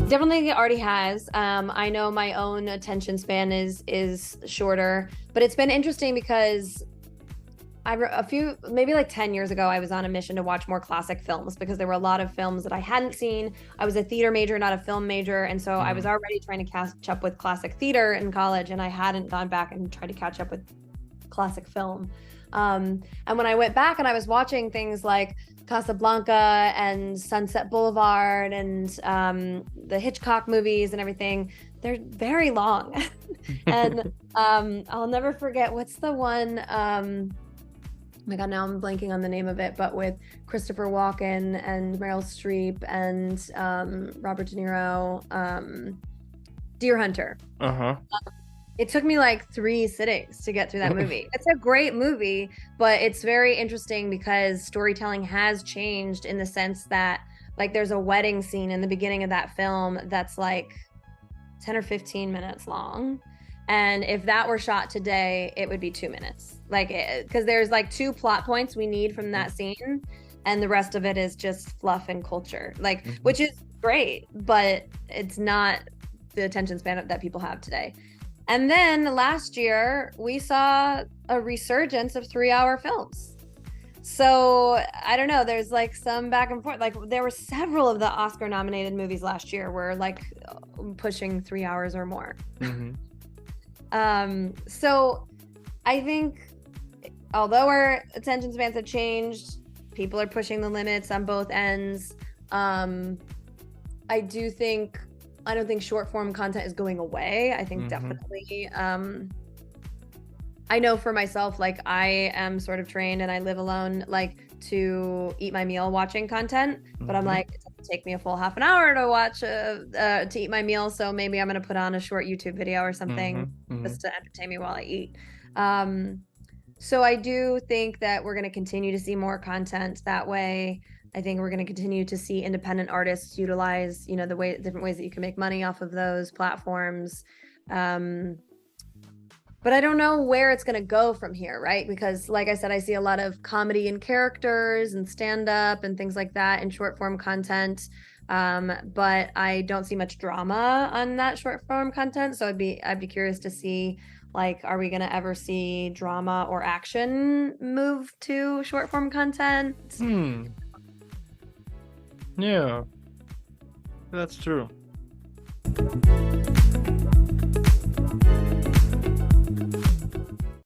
Definitely already has. I know my own attention span is shorter, but it's been interesting because a few, maybe like 10 years ago, I was on a mission to watch more classic films because there were a lot of films that I hadn't seen. I was a theater major, not a film major. And so I was already trying to catch up with classic theater in college, and I hadn't gone back and tried to catch up with classic film. And when I went back and I was watching things like Casablanca and Sunset Boulevard and the Hitchcock movies and everything, they're very long. And I'll never forget, what's the one, oh my God, now I'm blanking on the name of it, but with Christopher Walken and Meryl Streep and Robert De Niro, Deer Hunter. It took me like 3 sittings to get through that movie. It's a great movie, but it's very interesting because storytelling has changed in the sense that, like, there's a wedding scene in the beginning of that film that's like 10 or 15 minutes long. And if that were shot today, it would be 2 minutes. Like, because there's like 2 plot points we need from that scene, and the rest of it is just fluff and culture, like, which is great, but it's not the attention span that people have today. And then last year, we saw a resurgence of 3-hour films. So I don't know, there's like some back and forth. Like, there were several of the Oscar nominated movies last year were like pushing 3 hours or more. So I think although our attention spans have changed, people are pushing the limits on both ends. I don't think short form content is going away. I think definitely, I know for myself, like, I am sort of trained and I live alone, like, to eat my meal watching content, but I'm like, it doesn't take me a full half an hour to watch, to eat my meal. So maybe I'm going to put on a short YouTube video or something just to entertain me while I eat. So I do think that we're going to continue to see more content that way. I think we're going to continue to see independent artists utilize, the different ways that you can make money off of those platforms. But I don't know where it's going to go from here, right? Because like I said, I see a lot of comedy and characters and stand-up and things like that in short form content. But I don't see much drama on that short form content. So I'd be curious to see, like, are we going to ever see drama or action move to short form content? Yeah, that's true.